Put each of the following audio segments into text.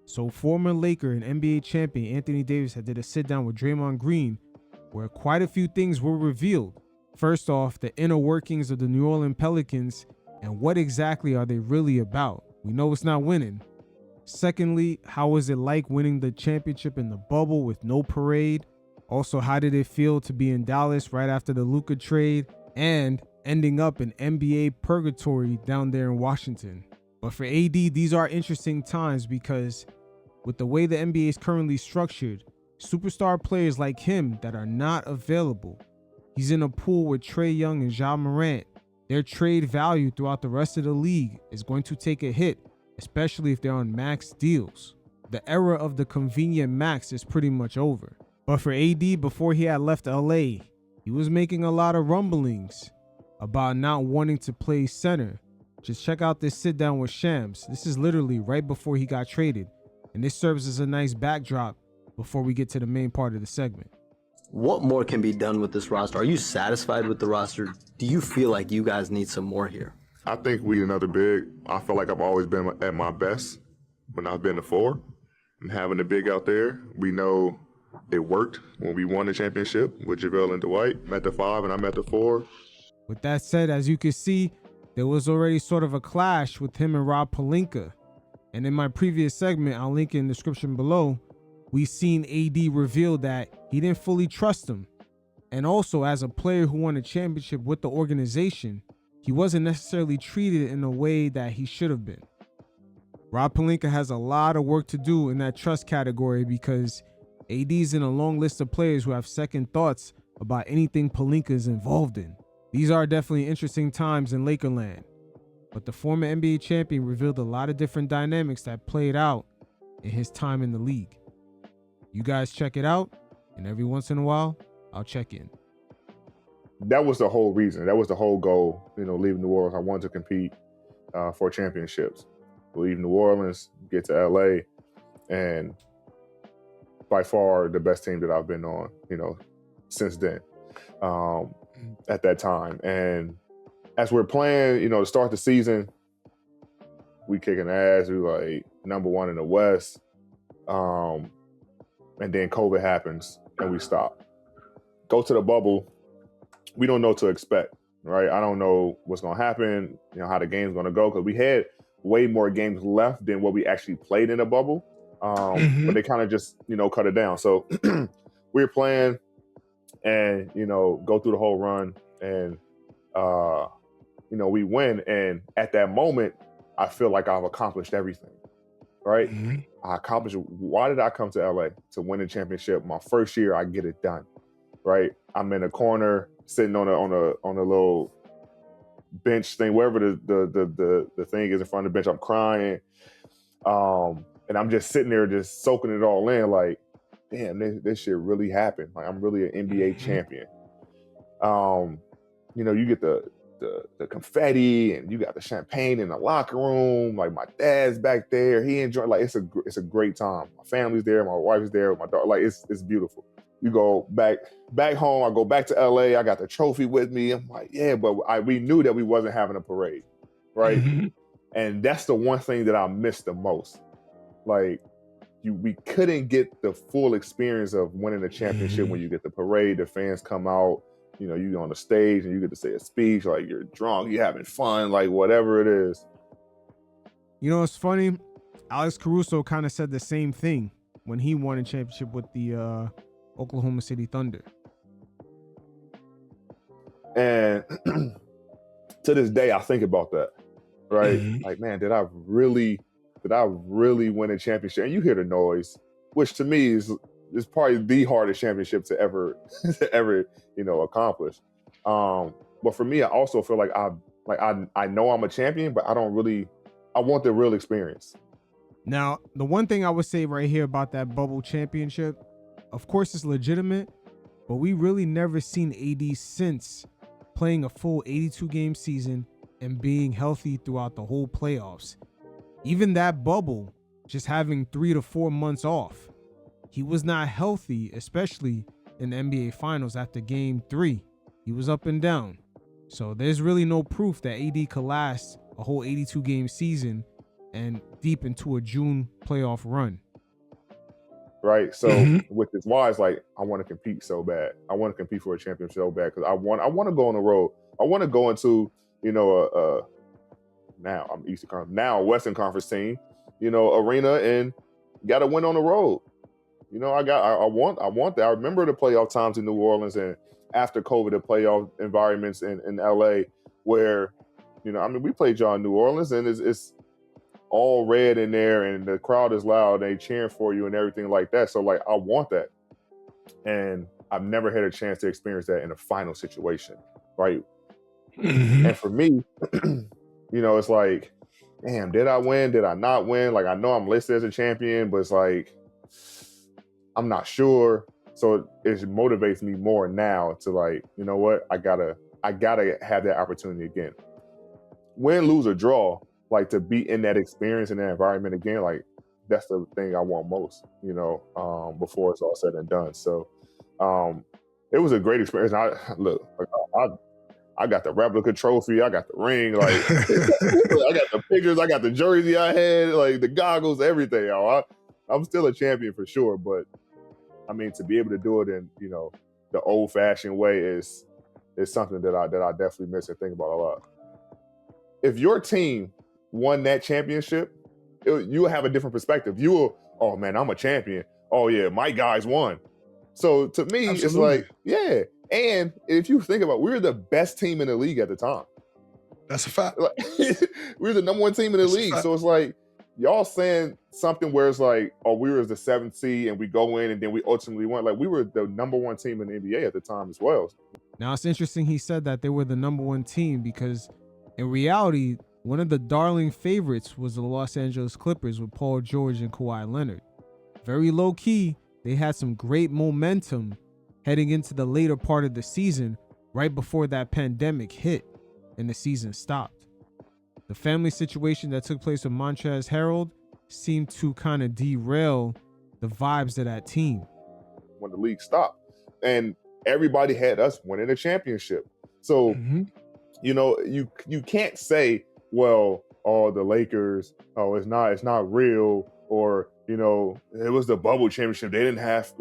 So former Laker and NBA champion Anthony Davis had did a sit down with Draymond Green where quite a few things were revealed. First off, the inner workings of the New Orleans Pelicans and what exactly are they really about. We know it's not winning. Secondly, how was it like winning the championship in the bubble with no parade? Also, how did it feel to be in Dallas right after the Luka trade and ending up in NBA purgatory down there in Washington? But for AD, these are interesting times because with the way the NBA is currently structured, superstar players like him that are not available, he's in a pool with Trae Young and Ja Morant. Their trade value throughout the rest of the league is going to take a hit, especially if they're on max deals. The era of the convenient max is pretty much over. But for AD, before he had left LA, he was making a lot of rumblings about not wanting to play center. Just check out this sit down with Shams. This is literally right before he got traded. And this serves as a nice backdrop before we get to the main part of the segment. What more can be done with this roster? Are you satisfied with the roster? Do you feel like you guys need some more here? I think we need another big. I feel like I've always been at my best when I've been the 4. And having a big out there, we know it worked when we won the championship with JaVale and Dwight. I'm at the 5 and I'm at the 4. With that said, as you can see, there was already sort of a clash with him and Rob Pelinka. And in my previous segment, I'll link it in the description below, we seen AD reveal that he didn't fully trust him. And also, as a player who won a championship with the organization, he wasn't necessarily treated in a way that he should have been. Rob Pelinka has a lot of work to do in that trust category because AD's in a long list of players who have second thoughts about anything Pelinka is involved in. These are definitely interesting times in Lakerland. But the former NBA champion revealed a lot of different dynamics that played out in his time in the league. You guys check it out, and every once in a while, I'll check in. That was the whole reason. That was the whole goal, leaving New Orleans. I wanted to compete for championships. Leave New Orleans, get to LA, and by far the best team that I've been on, since then, at that time. And as we're playing, to start the season, we kicking ass. We like number 1 in the West. And then COVID happens and we stop. Go to the bubble. We don't know what to expect, right? I don't know what's going to happen, how the game's going to go, because we had way more games left than what we actually played in the bubble. But they kind of just, cut it down. So we were playing and, go through the whole run and, we win. And at that moment, I feel like I've accomplished everything, right? I accomplished. Why did I come to LA? To win a championship. My first year, I get it done, right? I'm in a corner, sitting on a little bench thing, wherever the thing is in front of the bench. I'm crying, and I'm just sitting there, just soaking it all in. Like, damn, this shit really happened. Like, I'm really an NBA champion. You get the confetti and you got the champagne in the locker room. Like, my dad's back there. He enjoyed. Like, it's a great time. My family's there. My wife's there. My daughter. Like, it's beautiful. You go back home. I go back to LA. I got the trophy with me. I'm like, yeah, but we knew that we wasn't having a parade, right? And that's the one thing that I missed the most. Like, we couldn't get the full experience of winning a championship when you get the parade. The fans come out. You on the stage and you get to say a speech. Like, you're drunk, you're having fun, like whatever it is. It's funny. Alex Caruso kind of said the same thing when he won a championship with the Oklahoma City Thunder. And to this day, I think about that, right? Like, man, did I really win a championship? And you hear the noise, which to me is probably the hardest championship to ever accomplish. But for me, I also feel like I know I'm a champion, but I want the real experience. Now, the one thing I would say right here about that bubble championship, of course it's legitimate, but we really never seen AD since playing a full 82 game season and being healthy throughout the whole playoffs. Even that bubble, just having 3 to 4 months off. He was not healthy, especially in the NBA Finals after Game 3. He was up and down. So there's really no proof that AD could last a whole 82-game season and deep into a June playoff run. Right. So which is why it's like I want to compete so bad. I want to compete for a championship so bad because I want to go on the road. I want to go into, now I'm Eastern Conference, now Western Conference team, arena and got to win on the road. I want that. I remember the playoff times in New Orleans and after COVID, the playoff environments in LA where, we played y'all in New Orleans and it's all red in there and the crowd is loud, they cheering for you and everything like that. So like, I want that. And I've never had a chance to experience that in a final situation. Right. And for me, it's like, damn, did I win? Did I not win? Like, I know I'm listed as a champion, but it's like, I'm not sure. So it motivates me more now to like, you know what? I gotta have that opportunity again. Win, lose, or draw, like to be in that experience in that environment again, like that's the thing I want most, before it's all said and done. So it was a great experience. I got the replica trophy, I got the ring, like I got the pictures, I got the jersey I had, like the goggles, everything. Y'all. I'm still a champion for sure, but I mean to be able to do it in, the old fashioned way is something that I definitely miss and think about a lot. If your team won that championship, you will have a different perspective. You will, oh man, I'm a champion. Oh yeah, my guys won. So to me, Absolutely. It's like, yeah. And if you think about it, we were the best team in the league at the time. That's a fact. Like, we were the number one team in the league. So it's like, y'all saying something where it's like, oh, we were the 7th seed and we go in and then we ultimately won. Like we were the number one team in the NBA at the time as well. Now it's interesting he said that they were the number one team because in reality, one of the darling favorites was the Los Angeles Clippers with Paul George and Kawhi Leonard. Very low key, they had some great momentum heading into the later part of the season right before that pandemic hit and the season stopped. The family situation that took place with Montrezl Harrell seemed to kind of derail the vibes of that team. When the league stopped and everybody had us winning a championship. So, you can't say, well, oh, the Lakers, oh, it's not real, or, it was the bubble championship. They didn't have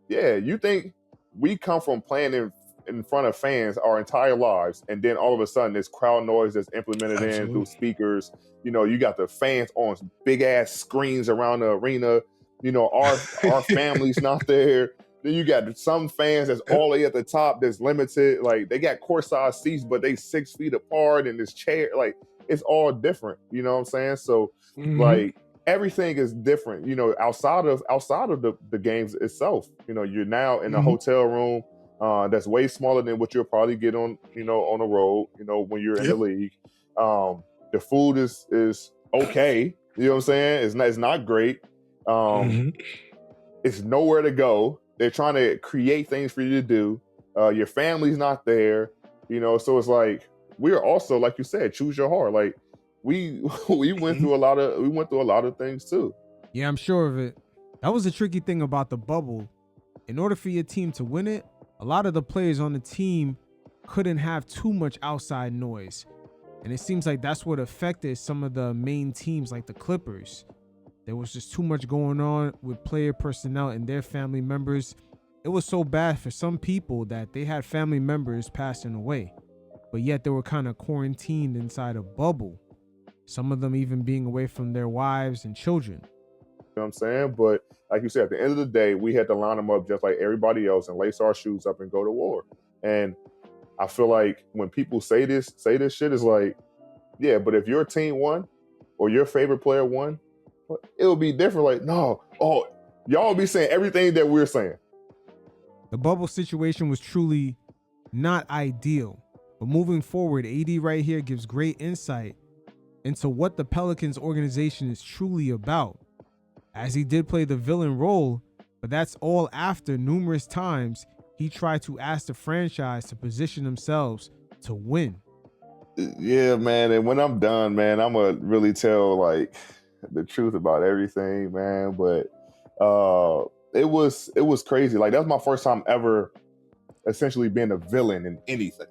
you think we come from playing in front of fans our entire lives, and then all of a sudden this crowd noise that's implemented in through speakers, you got the fans on big ass screens around the arena, our family's not there. Then you got some fans that's all the way at the top that's limited, like they got court-side seats, but they 6 feet apart in this chair, like it's all different, you know what I'm saying? So like everything is different, outside of the games itself. You're now in a hotel room that's way smaller than what you'll probably get on the road, when you're in the league. The food is okay, you know what I'm saying? It's not great. It's nowhere to go. They're trying to create things for you to do. Your family's not there, so it's like we're also, like you said, choose your heart. Like we went through a lot of things too. Yeah, I'm sure of it. That was the tricky thing about the bubble. In order for your team to win it, a lot of the players on the team couldn't have too much outside noise. And it seems like that's what affected some of the main teams like the Clippers. There was just too much going on with player personnel and their family members. It was so bad for some people that they had family members passing away, but yet they were kind of quarantined inside a bubble. Some of them even being away from their wives and children. You know what I'm saying? But like you said, at the end of the day, we had to line them up just like everybody else and lace our shoes up and go to war. And I feel like when people say this shit is like, yeah, but if your team won or your favorite player won, it would be different. Like, no, y'all be saying everything that we're saying. The bubble situation was truly not ideal, but moving forward, AD right here gives great insight into what the Pelicans organization is truly about, as he did play the villain role, but that's all after numerous times he tried to ask the franchise to position themselves to win. Yeah, man, and when I'm done, man, I'm gonna really tell like the truth about everything, man. But it was crazy. Like that was my first time ever essentially being a villain in anything,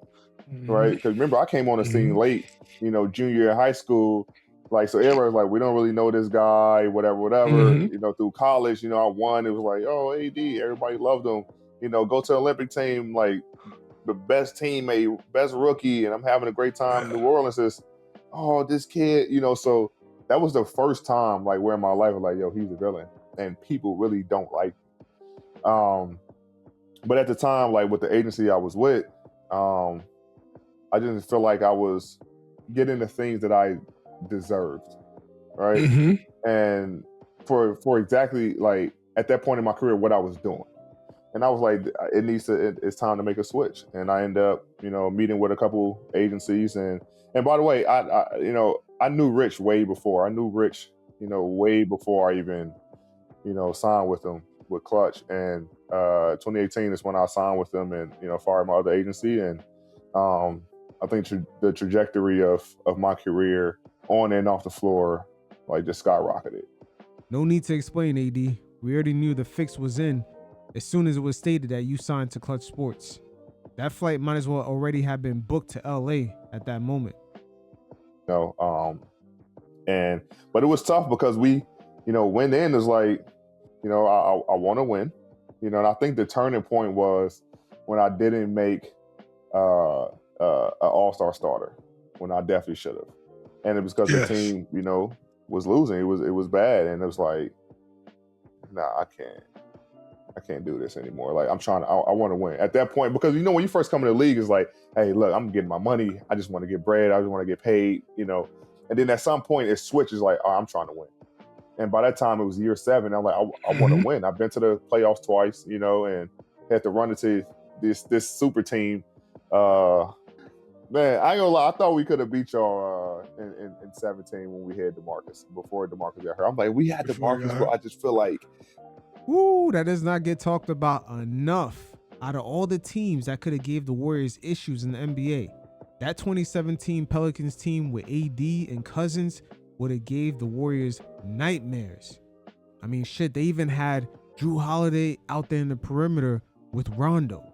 right? Because remember, I came on the scene late, junior year of high school, Like, so everybody's like, we don't really know this guy, whatever. Mhm. You know, through college, you know, I won. It was like, oh, AD, everybody loved him. You know, go to the Olympic team, like the best teammate, best rookie, and I'm having a great time in New Orleans. Is, oh, this kid, you know, so that was the first time, like, where in my life I was like, yo, he's a villain. And people really don't like him. But at the time, like with the agency I was with, I didn't feel like I was getting the things that I deserved, right? Mhm. And for exactly like at that point in my career, what I was doing, and I was like, it's time to make a switch. And I ended up, you know, meeting with a couple agencies, and by the way, I you know, I knew Rich way before. I knew Rich, you know, way before I even, you know, signed with him with Clutch. And 2018 is when I signed with them, and you know, fired my other agency. And I think the trajectory of my career on and off the floor, like, just skyrocketed. No need to explain, AD. We already knew the fix was in as soon as it was stated that you signed to Clutch Sports. That flight might as well already have been booked to LA at that moment. You know, but it was tough because we, you know, went in as like, you know, I want to win, you know, and I think the turning point was when I didn't make an all-star starter when I definitely should have. And it was because Yes. the team, you know, was losing. It was bad. And it was like, nah, I can't do this anymore. Like, I want to win at that point, because, you know, when you first come in the league, it's like, hey, look, I'm getting my money. I just want to get bread. I just want to get paid, you know. And then at some point it switches, like, oh, I'm trying to win. And by that time it was year 7. I'm like, I want to win. I've been to the playoffs twice, you know, and had to run into this super team. Man, I ain't gonna lie, I thought we could have beat y'all in 17 when we had DeMarcus, before DeMarcus got hurt. I'm like, we had DeMarcus, bro. I just feel like, Woo, that does not get talked about enough. Out of all the teams that could have gave the Warriors issues in the NBA, that 2017 Pelicans team with AD and Cousins would have gave the Warriors nightmares. I mean, shit, they even had Drew Holiday out there in the perimeter with Rondo.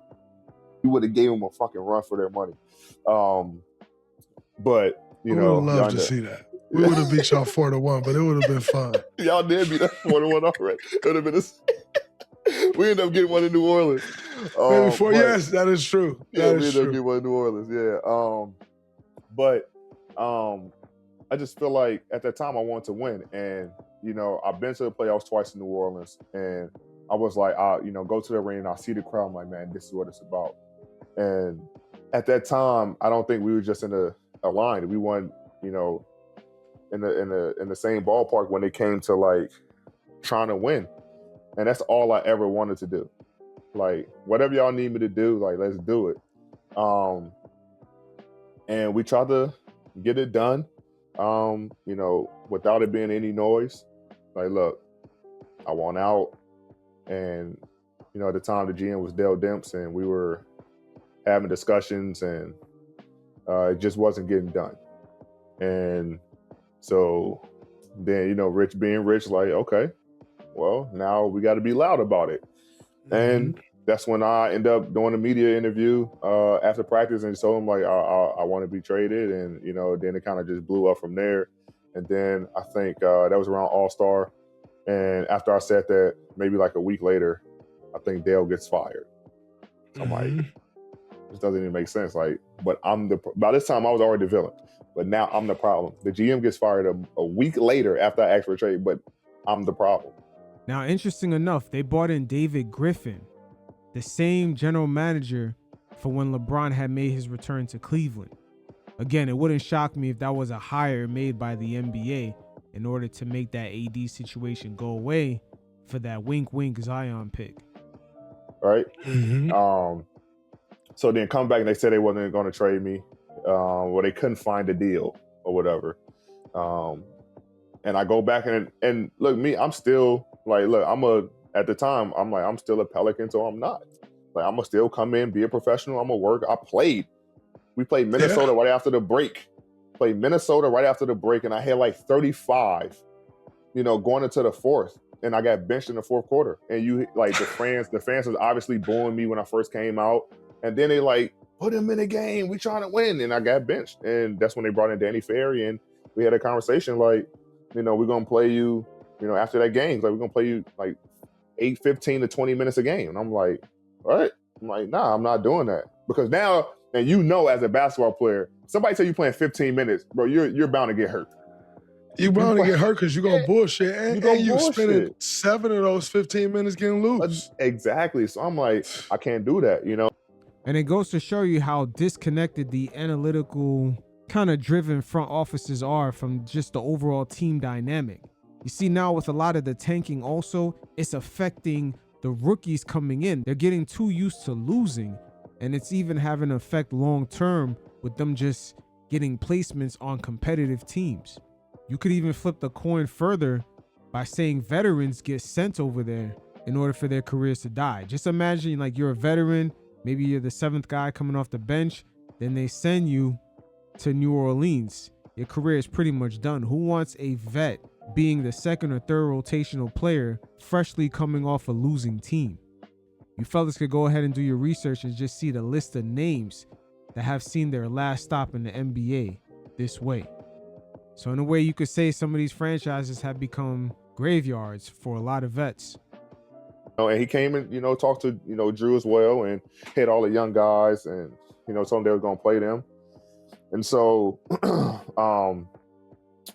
you would have gave them a fucking run for their money. But, you I know, would love to see that. We would have beat y'all 4-1, but it would have been fun. Y'all did beat us 4-1 already. It would have been we ended up getting one in New Orleans. Maybe 4. Yes, that is true. Yeah, we ended up getting one in New Orleans. Yeah. But I just feel like at that time I wanted to win. And, you know, I've been to the playoffs twice in New Orleans, and I was like, you know, go to the arena, I see the crowd, I'm like, man, this is what it's about. And at that time, I don't think we were just in a line. We weren't, you know, in the same ballpark when it came to like trying to win. And that's all I ever wanted to do. Like, whatever y'all need me to do, like, let's do it. And we tried to get it done, you know, without it being any noise. Like, look, I want out. And, you know, at the time the GM was Dale Demps, and we were having discussions, and it just wasn't getting done. And so then, you know, Rich being Rich, like, okay, well, now we got to be loud about it. And that's when I end up doing a media interview after practice, and told him, like, I want to be traded. And, you know, then it kind of just blew up from there. And then I think that was around All-Star. And after I said that, maybe like a week later, I think Dale gets fired. I'm like, this doesn't even make sense. Like, but by this time I was already the villain, but now I'm the problem. The GM gets fired a week later after I asked for a trade, but I'm the problem. Now, interesting enough, they brought in David Griffin, the same general manager for when LeBron had made his return to Cleveland. Again, it wouldn't shock me if that was a hire made by the NBA in order to make that AD situation go away for that wink Zion pick. Right? So then come back and they said they wasn't going to trade me, or they couldn't find a deal or whatever. And I go back and look, me, I'm still like, look, at the time, I'm like, I'm still a Pelican, so I'm not. Like, I'm going to still come in, be a professional. I'm going to work. We played Minnesota right after the break. And I had like 35, you know, going into the fourth. And I got benched in the fourth quarter. And you, like, the fans was obviously booing me when I first came out. And then they like, put him in the game. We trying to win. And I got benched. And that's when they brought in Danny Ferry. And we had a conversation like, we're gonna play you, after that game, like we're gonna play you like 15 to 20 minutes a game. And I'm like, all right. I'm like, nah, I'm not doing that. Because now, and as a basketball player, somebody tell you playing 15 minutes, bro, you're bound to get hurt. You bound to get hurt because you're going to bullshit. And you bullshit. spending 7 of those 15 minutes getting loose. Exactly. So I'm like, I can't do that, And it goes to show you how disconnected the analytical kind of driven front offices are from just the overall team dynamic. You see now with a lot of the tanking also, it's affecting the rookies coming in. They're getting too used to losing, and it's even having an effect long term with them just getting placements on competitive teams. You could even flip the coin further by saying veterans get sent over there in order for their careers to die. Just imagine like you're a veteran, maybe you're the 7th guy coming off the bench, then they send you to New Orleans. Your career is pretty much done. Who wants a vet being the 2nd or 3rd rotational player freshly coming off a losing team? You fellas could go ahead and do your research and just see the list of names that have seen their last stop in the NBA this way. So in a way, you could say some of these franchises have become graveyards for a lot of vets. And he came and, talked to, Drew as well and hit all the young guys and, told them they were going to play them. And so,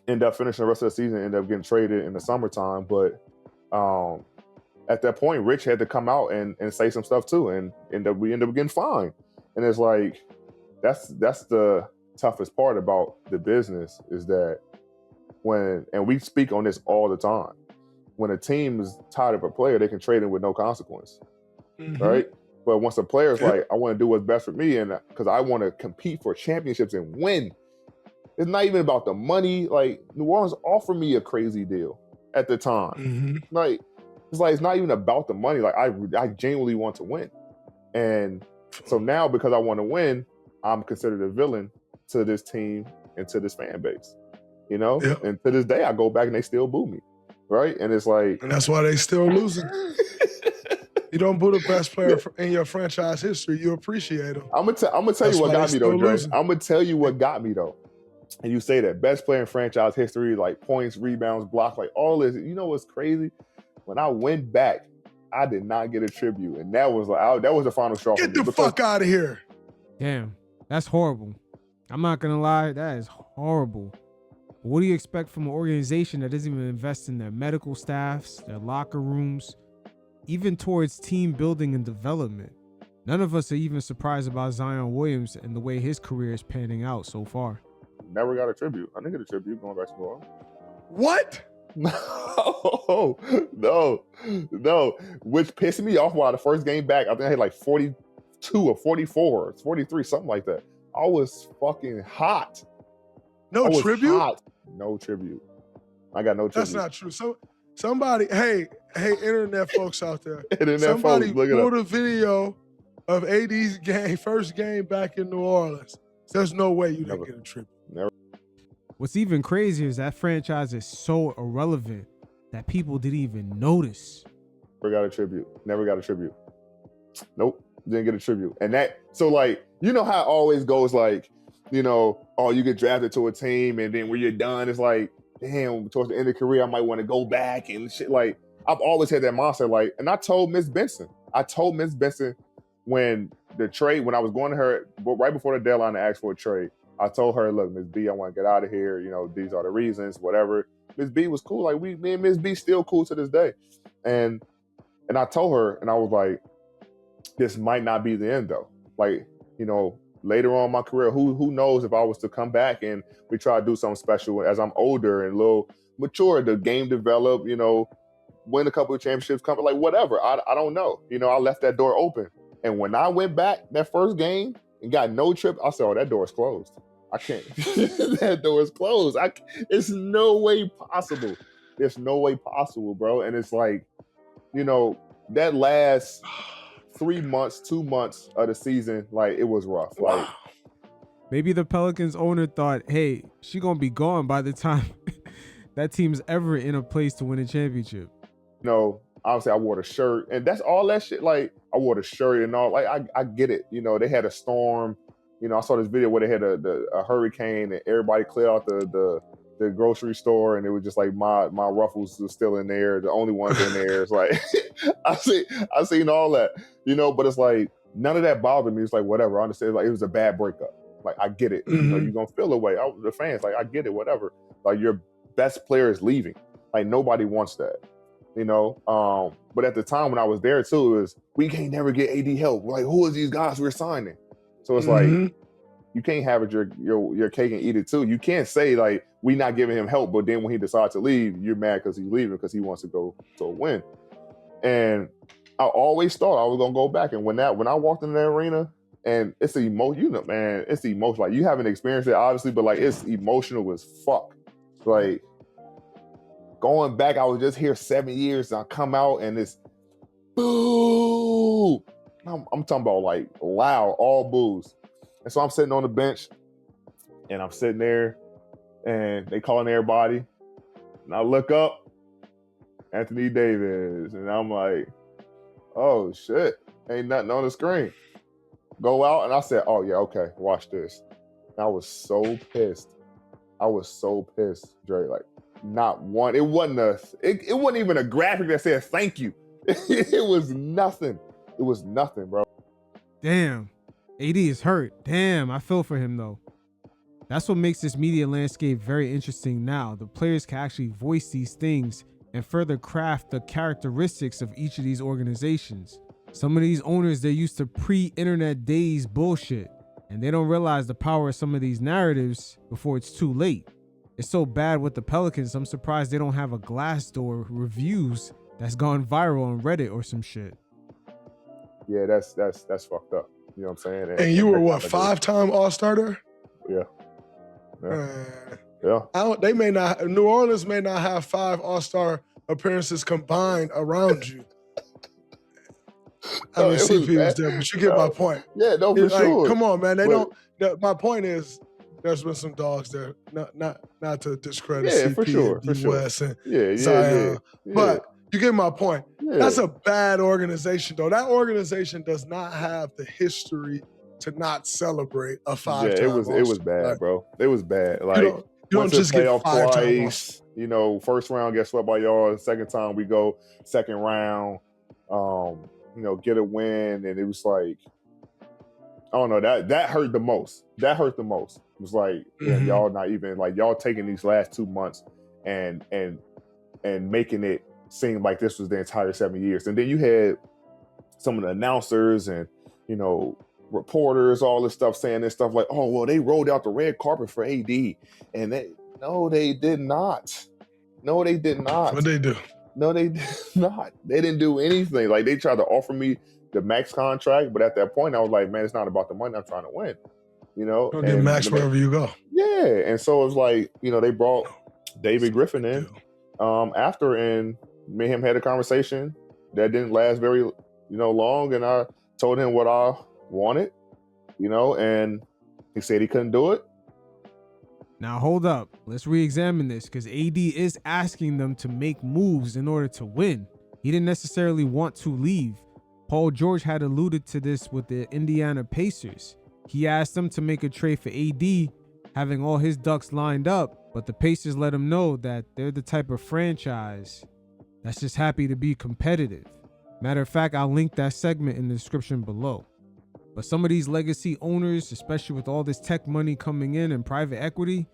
ended up finishing the rest of the season, ended up getting traded in the summertime. But at that point, Rich had to come out and say some stuff too. And we ended up getting fined. And it's like, that's the toughest part about the business is that and we speak on this all the time, when a team is tired of a player, they can trade him with no consequence, right? But once a player's like, I want to do what's best for me, and because I want to compete for championships and win, it's not even about the money. Like New Orleans offered me a crazy deal at the time. Like it's not even about the money. Like I genuinely want to win, and so now because I want to win, I'm considered a villain to this team and to this fan base, And to this day, I go back and they still boo me, right? And it's like, and that's why they still losing. You don't boo the best player in your franchise history. You appreciate him. I'm gonna tell you what got me though, Dre. I'm gonna tell you what got me though. And you say that best player in franchise history, like points, rebounds, blocks, like all this. You know what's crazy? When I went back, I did not get a tribute, and that was the final straw. Get the fuck out of here! Damn, that's horrible. I'm not gonna lie, that is horrible. But what do you expect from an organization that doesn't even invest in their medical staffs, their locker rooms, even towards team building and development? None of us are even surprised about Zion Williams and the way his career is panning out so far. Never got a tribute. I didn't get a tribute going back to New Orleans. What? No. Which pissed me off while the first game back, I think I had like 42 or 44, or 43, something like that. I was fucking hot. No tribute? Hot. No tribute. I got no tribute. That's not true. So somebody, hey, internet folks out there. Somebody pulled a video of AD's first game back in New Orleans. There's no way you didn't get a tribute. Never. What's even crazier is that franchise is so irrelevant that people didn't even notice. Never got a tribute. Nope. Didn't get a tribute. And so like, you know how it always goes like, you get drafted to a team and then when you're done, it's like, damn, towards the end of the career, I might want to go back and shit. Like, I've always had that mindset. Like, and I told Miss Benson when I was going to her, right before the deadline to ask for a trade, I told her, look, Miss B, I want to get out of here. These are the reasons, whatever. Miss B was cool. Like, me and Miss B still cool to this day. And I told her, and I was like, this might not be the end though. Like, later on in my career, who knows if I was to come back and we try to do something special as I'm older and a little mature, the game develop, win a couple of championships, like whatever. I don't know. I left that door open. And when I went back that first game and got no trip, I said, oh, that door is closed. I can't. That door is closed. It's no way possible. There's no way possible, bro. And it's like, that last 3 months, 2 months of the season, like it was rough. Like maybe the Pelicans owner thought, hey, she gonna be gone by the time that team's ever in a place to win a championship. Obviously I wore the shirt and that's all that shit. Like I wore the shirt and all, like I get it. They had a storm. I saw this video where they had a hurricane and everybody cleared out the the grocery store, and it was just like my ruffles was still in there. The only ones in there. It's like I seen all that, but it's like none of that bothered me. It's like whatever. I understand. Like it was a bad breakup. Like I get it. Mm-hmm. You're gonna feel away. The fans, like I get it. Whatever. Like your best player is leaving. Like nobody wants that. But at the time when I was there too, it was we can't never get AD help. We're like, who is these guys we're signing? So it's like you can't have it your cake and eat it too. You can't say like we not giving him help, but then when he decides to leave, you're mad because he's leaving because he wants to go to a win. And I always thought I was gonna go back. And when I walked in that arena, and it's the emotion, man, it's the emotion. Like you haven't experienced it obviously, but like it's emotional as fuck. Like going back, I was just here 7 years, and I come out and it's boo. I'm talking about like loud, all boos. And so I'm sitting on the bench, and I'm sitting there, and they calling everybody, and I look up, Anthony Davis, and I'm like, oh shit, ain't nothing on the screen. Go out, and I said, oh yeah, okay, watch this. And I was so pissed. Dre. Like, not one. It wasn't even a graphic that said thank you. It was nothing. It was nothing, bro. Damn. AD is hurt. Damn, I feel for him though. That's what makes this media landscape very interesting now. The players can actually voice these things and further craft the characteristics of each of these organizations. Some of these owners, they're used to pre-internet days bullshit, and they don't realize the power of some of these narratives before it's too late. It's so bad with the Pelicans, I'm surprised they don't have a Glassdoor reviews that's gone viral on Reddit or some shit. Yeah, that's fucked up. You know what I'm saying? And you were what, 5-time All-Star there? Yeah. New Orleans may not have 5 All-Star appearances combined around you. I mean, CP was there, but you get my point. Yeah, no, for sure. Come on, man. My point is, there's been some dogs there. Not to discredit CP for sure, and D. West and Zion. Yeah. But you get my point. Yeah. That's a bad organization, though. That organization does not have the history to not celebrate a 5-time Yeah, it was bad, bro. It was bad. Like you don't just get 5 twice. First round get swept by y'all. Second time we go second round. Get a win, and it was like, I don't know, that hurt the most. It was like, y'all not even like y'all taking these last 2 months and making it seem like this was the entire 7 years. And then you had some of the announcers and reporters, all this stuff saying this stuff like, oh well, they rolled out the red carpet for AD, and they did not. What'd they do? No, they did not. They didn't do anything. Like, they tried to offer me the max contract, but at that point, I was like, man, it's not about the money. I'm trying to win. You'll get max wherever you go. Yeah, and so it was like, they brought David Griffin in after, and me and him had a conversation that didn't last very, long, and I told him what I wanted, and he said he couldn't do it. Now hold up, let's re-examine this, because AD is asking them to make moves in order to win. He didn't necessarily want to leave. Paul George had alluded to this with the Indiana Pacers. He asked them to make a trade for AD, having all his ducks lined up, but the Pacers let him know that they're the type of franchise that's just happy to be competitive. Matter of fact, I'll link that segment in the description below. But some of these legacy owners, especially with all this tech money coming in and private equity,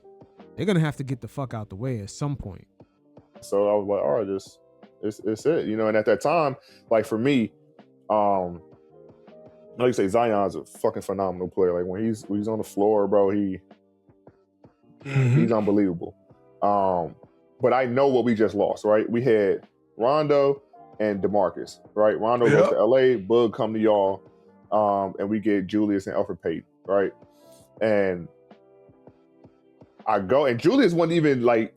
they're going to have to get the fuck out the way at some point. So I was like, all right, it's it. And at that time, like for me, like you say, Zion's a fucking phenomenal player. Like when he's on the floor, bro, he's unbelievable. But I know what we just lost, right? We had Rondo and DeMarcus, right? Rondo goes to LA, Bug come to y'all. And we get Julius and Elfrid Payton, right? And I go, and Julius wasn't even like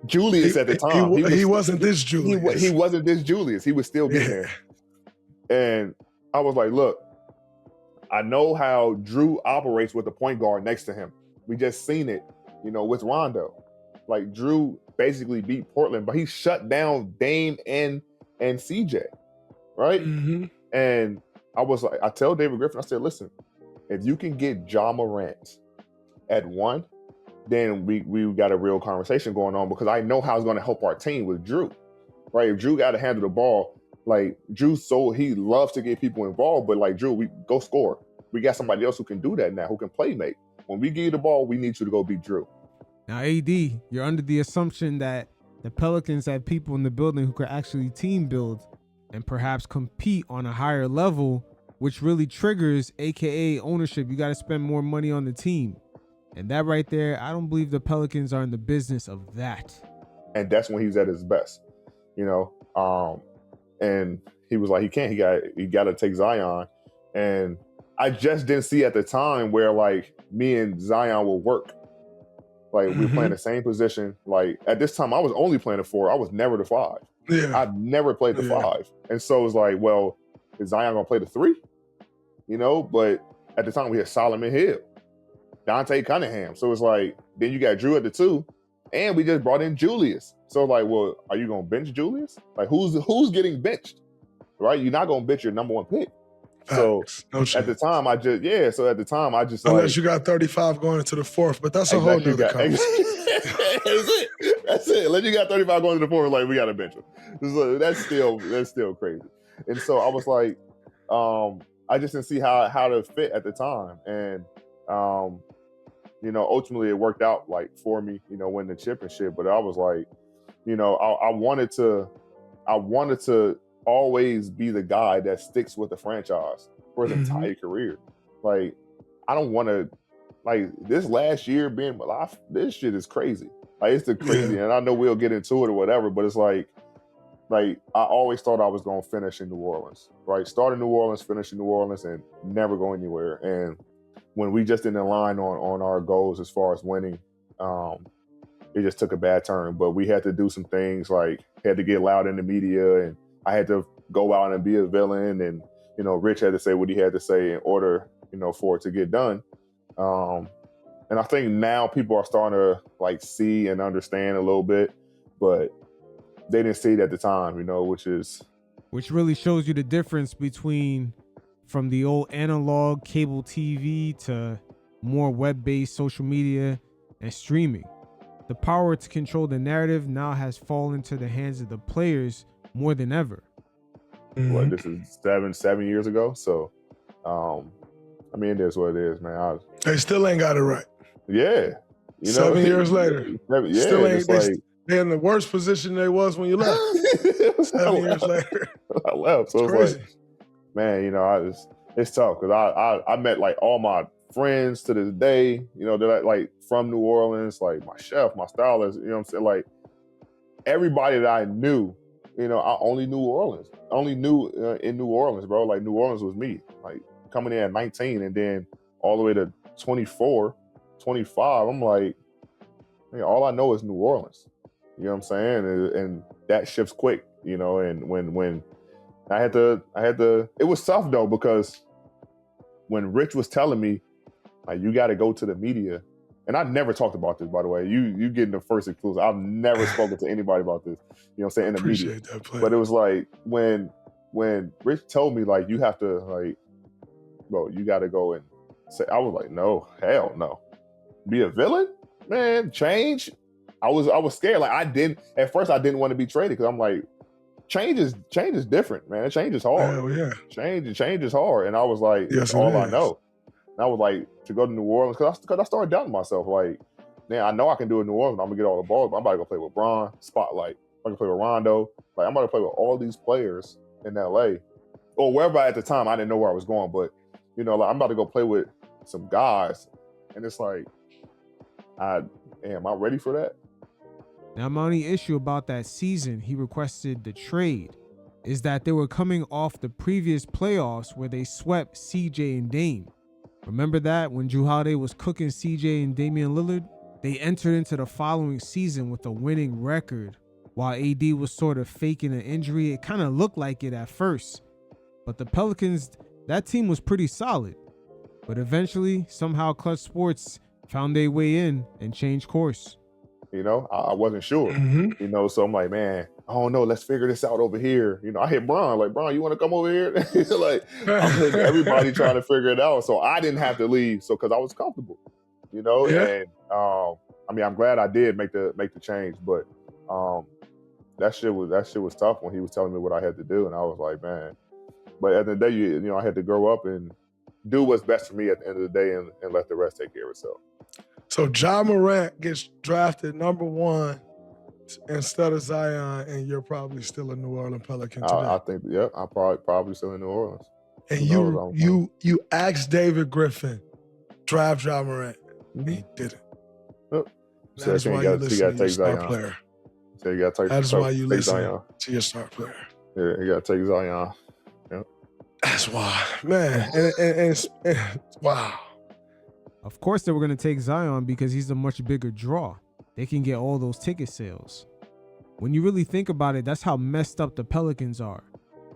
Julius at the time. He wasn't this Julius. He wasn't this Julius. He was still getting there. And I was like, look, I know how Drew operates with the point guard next to him. We just seen it, with Rondo. Like Drew basically beat Portland, but he shut down Dame and CJ, right? Mm-hmm. And I was like, I tell David Griffin, I said, listen, if you can get Ja Morant at 1 then we got a real conversation going on because I know how it's going to help our team with Drew, right? If Drew got to handle the ball, like Drew, he loves to get people involved, but like Drew, we go score. We got somebody else who can do that now, who can play make. When we give you the ball, we need you to go beat Drew. Now, AD, you're under the assumption that the Pelicans have people in the building who could actually team build and perhaps compete on a higher level, which really triggers, AKA ownership. You got to spend more money on the team. And that right there, I don't believe the Pelicans are in the business of that. And that's when he's at his best, you know. And he was like, he got to take Zion. And I just didn't see at the time where like me and Zion will work. Like we were playing the same position. Like at this time, I was only playing the 4. I was never the 5. Yeah. I never played the 5. And so it was like, well, is Zion gonna play the 3? You know, but at the time we had Solomon Hill, Dante Cunningham. So it's like, then you got Drew at the 2, and we just brought in Julius. So like, well, are you gonna bench Julius? Like who's getting benched? Right? You're not gonna bench your number 1 pick. So at the time, I just unless you got 35 going into the 4th, but that's a whole nother conversation. That's it. Unless you got 35 going into the 4th, like we got to bench him. So that's still crazy. And so I was like, I just didn't see how to fit at the time, and you know, ultimately it worked out like for me, you know, win the chip and shit. But I was like, you know, I wanted to always be the guy that sticks with the franchise for his entire career. Like, I don't want to, like, this last year being alive, this shit is crazy. Like, it's the crazy, and I know we'll get into it or whatever, but it's like I always thought I was going to finish in New Orleans, right? Start in New Orleans, finish in New Orleans, and never go anywhere. And when we just didn't align on our goals as far as winning, it just took a bad turn. But we had to do some things, like had to get loud in the media, and I had to go out and be a villain, and you know, Rich had to say what he had to say in order, you know, for it to get done. And I think now people are starting to like see and understand a little bit, but they didn't see it at the time, you know, which really shows you the difference between from the old analog cable TV to more web-based social media and streaming. The power to control the narrative now has fallen to the hands of the players more than ever. What, this is seven years ago? So, I mean, it is what it is, man. They still ain't got it right. Yeah. You know, 7 years later. Yeah, still ain't, like, they're in the worst position they was when you left. 7 years later. I left. So it's like, man, you know, it's tough because I met like all my friends to this day, you know, that I like from New Orleans, like my chef, my stylist, you know what I'm saying? Like everybody that I knew, you know, I only knew Orleans. I only knew in New Orleans, bro. Like New Orleans was me. Like coming in at 19 and then all the way to 24, 25, I'm like, man, all I know is New Orleans. You know what I'm saying? And that shifts quick, you know, and when I had to, it was tough though, because when Rich was telling me, like, you got to go to the media, and I never talked about this, by the way. You getting the first exclusive. I've never spoken to anybody about this, you know what I'm saying, in the media. But it was like, when Rich told me, like, you have to, like, bro, you got to go and say, I was like, no, hell no. Be a villain? Man, change? I was scared. Like, at first I didn't want to be traded because I'm like, change is different, man. Change is hard. Hell yeah. Change is hard. And I was like, that's all I know. And I was like, to go to New Orleans, because I started doubting myself. Like, man, I know I can do it in New Orleans. I'm going to get all the balls, but I'm about to go play with Bron, Spotlight. I'm going to play with Rondo. Like, I'm about to play with all these players in LA. Or wherever at the time, I didn't know where I was going. But, you know, like, I'm about to go play with some guys. And it's like, am I ready for that? Now, my only issue about that season he requested the trade is that they were coming off the previous playoffs where they swept CJ and Dame. Remember that when Jrue Holiday was cooking CJ and Damian Lillard? They entered into the following season with a winning record. While AD was sort of faking an injury, it kind of looked like it at first. But the Pelicans, that team was pretty solid. But eventually, somehow Clutch Sports found their way in and changed course. You know, I wasn't sure, you know, so I'm like, man, I don't know, let's figure this out over here. You know, I hit Bron, like, Bron, you want to come over here? Like, I'm hitting everybody trying to figure it out. So I didn't have to leave, so because I was comfortable, you know, and I mean, I'm glad I did make the change, but that shit was tough when he was telling me what I had to do, and I was like, man. But at the end of the day, you know, I had to grow up and do what's best for me at the end of the day, and let the rest take care of itself. So Ja Morant gets drafted number 1 instead of Zion, and you're probably still a New Orleans Pelican today. I think, yeah, I'm probably still in New Orleans. And you asked David Griffin, draft Ja Morant, and he didn't. Yep. That's why you listen to your star player. So you got to take. That's why you listen to your star player. Yeah, you got to take Zion. Yep. That's why, man. And wow. Of course they were going to take Zion because he's a much bigger draw. They can get all those ticket sales. When you really think about it, that's how messed up the Pelicans are.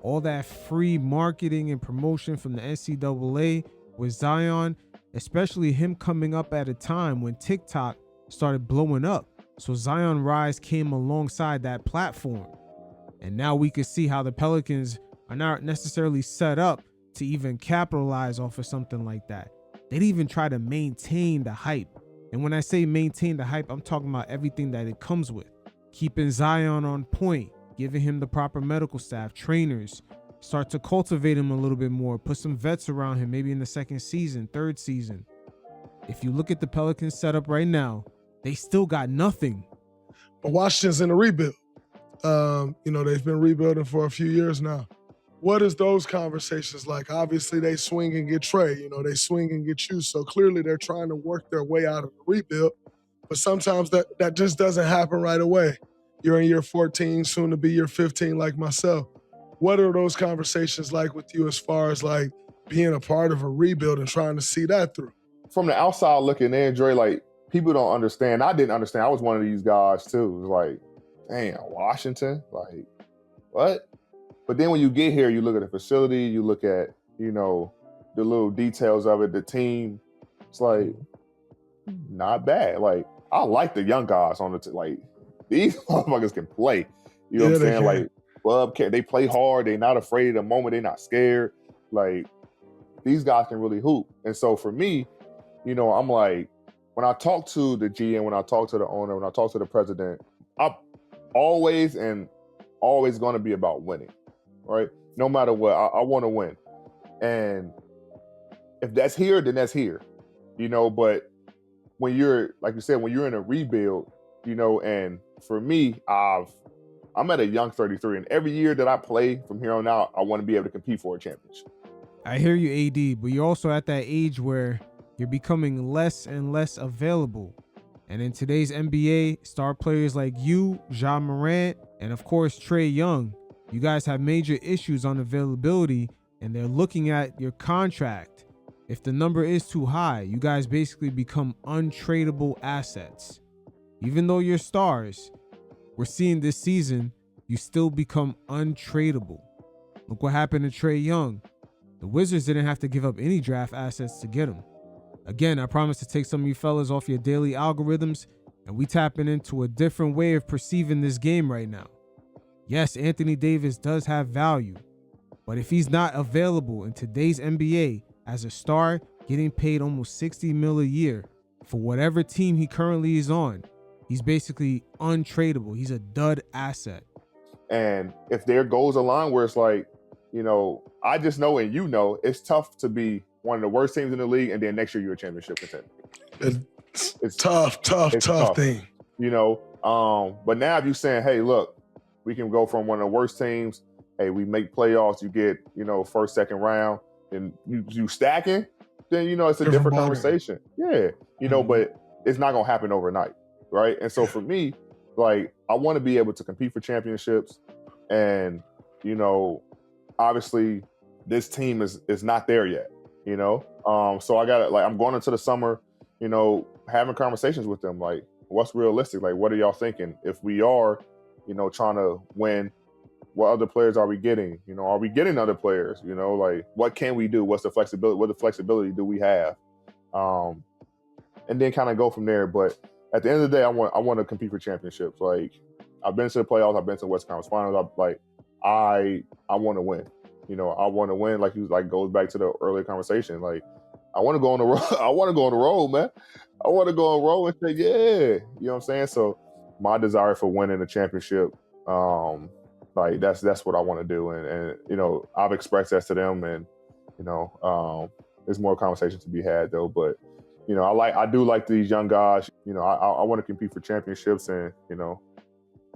All that free marketing and promotion from the NCAA with Zion, especially him coming up at a time when TikTok started blowing up. So Zion Rise came alongside that platform. And now we can see how the Pelicans are not necessarily set up to even capitalize off of something like that. They'd even try to maintain the hype. And when I say maintain the hype, I'm talking about everything that it comes with. Keeping Zion on point, giving him the proper medical staff, trainers, start to cultivate him a little bit more, put some vets around him, maybe in the second season, third season. If you look at the Pelicans setup right now, they still got nothing. But Washington's in a rebuild. You know, they've been rebuilding for a few years now. What is those conversations like? Obviously, they swing and get Trey. You know, they swing and get you. So clearly, they're trying to work their way out of the rebuild. But sometimes that just doesn't happen right away. You're in year 14, soon to be year 15, like myself. What are those conversations like with you as far as like being a part of a rebuild and trying to see that through? From the outside looking in, Dre, like, people don't understand. I didn't understand. I was one of these guys too. It was like, damn, Washington? Like, what? But then when you get here, you look at the facility, you look at, you know, the little details of it, the team. It's like, not bad. Like, I like the young guys on the team. Like, these motherfuckers can play. You know what I'm saying? Like, they play hard. They're not afraid of the moment. They're not scared. Like, these guys can really hoop. And so for me, you know, I'm like, when I talk to the GM, when I talk to the owner, when I talk to the president, I'm always going to be about winning, right? No matter what, I want to win. And if that's here, then that's here, you know. But when you're, like you said, when you're in a rebuild, you know, and for me, I'm at a young 33, and every year that I play from here on out, I want to be able to compete for a championship. I hear you, AD, but you're also at that age where you're becoming less and less available. And in today's NBA, star players like you, Ja Morant, and of course Trae Young, you guys have major issues on availability, and they're looking at your contract. If the number is too high, you guys basically become untradeable assets. Even though you're stars, we're seeing this season, you still become untradeable. Look what happened to Trae Young. The Wizards didn't have to give up any draft assets to get him. Again, I promise to take some of you fellas off your daily algorithms, and we tapping into a different way of perceiving this game right now. Yes, Anthony Davis does have value, but if he's not available in today's NBA as a star, getting paid almost $60 million a year for whatever team he currently is on, he's basically untradeable. He's a dud asset. And if their goals align where it's like, you know, I just know, and you know, it's tough to be one of the worst teams in the league, and then next year you're a championship contender. It's tough thing. You know, but now if you're saying, hey, look, we can go from one of the worst teams, hey, we make playoffs, you get, you know, first, second round, and you stacking, then, you know, it's a different conversation. Yeah, you know, but it's not going to happen overnight, right? And so for me, like, I want to be able to compete for championships, and, you know, obviously this team is not there yet. You know, so I got to, like, I'm going into the summer, you know, having conversations with them. Like, what's realistic? Like, what are y'all thinking? If we are, you know, trying to win, what other players are we getting? You know, are we getting other players? You know, like, what can we do? What's the flexibility? What flexibility do we have? And then kind of go from there. But at the end of the day, I want to compete for championships. Like, I've been to the playoffs. I've been to the West Conference Finals. I want to win. You know, I want to win. Like, goes back to the earlier conversation. Like, I want to go on the road. I want to go on the road, man. I want to go and roll and say, yeah, you know what I'm saying? So my desire for winning a championship, like that's what I want to do. And, you know, I've expressed that to them, and, you know, there's more conversation to be had though. But, you know, I do like these young guys. You know, I want to compete for championships, and, you know,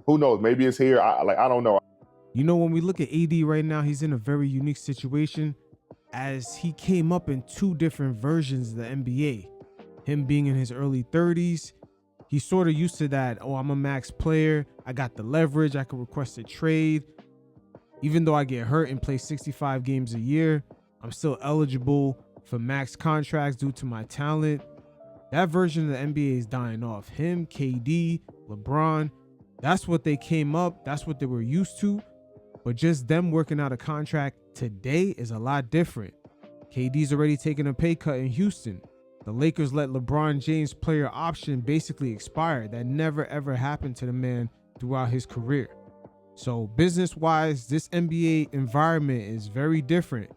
who knows? Maybe it's here. I don't know. You know, when we look at AD right now, he's in a very unique situation, as he came up in two different versions of the NBA. Him being in his early 30s, he's sort of used to that, oh, I'm a max player, I got the leverage, I can request a trade. Even though I get hurt and play 65 games a year, I'm still eligible for max contracts due to my talent. That version of the NBA is dying off. Him, KD, LeBron, that's what they came up, that's what they were used to. But just them working out a contract today is a lot different. KD's already taken a pay cut in Houston. The Lakers let LeBron James' player option basically expire. That never ever happened to the man throughout his career. So business-wise, this NBA environment is very different.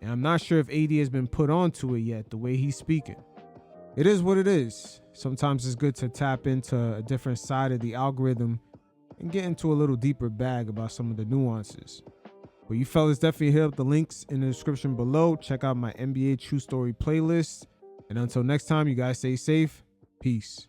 And I'm not sure if AD has been put onto it yet, the way he's speaking. It is what it is. Sometimes it's good to tap into a different side of the algorithm and get into a little deeper bag about some of the nuances. But you fellas definitely hit up the links in the description below. Check out my NBA True Story playlist. And until next time, you guys stay safe. Peace.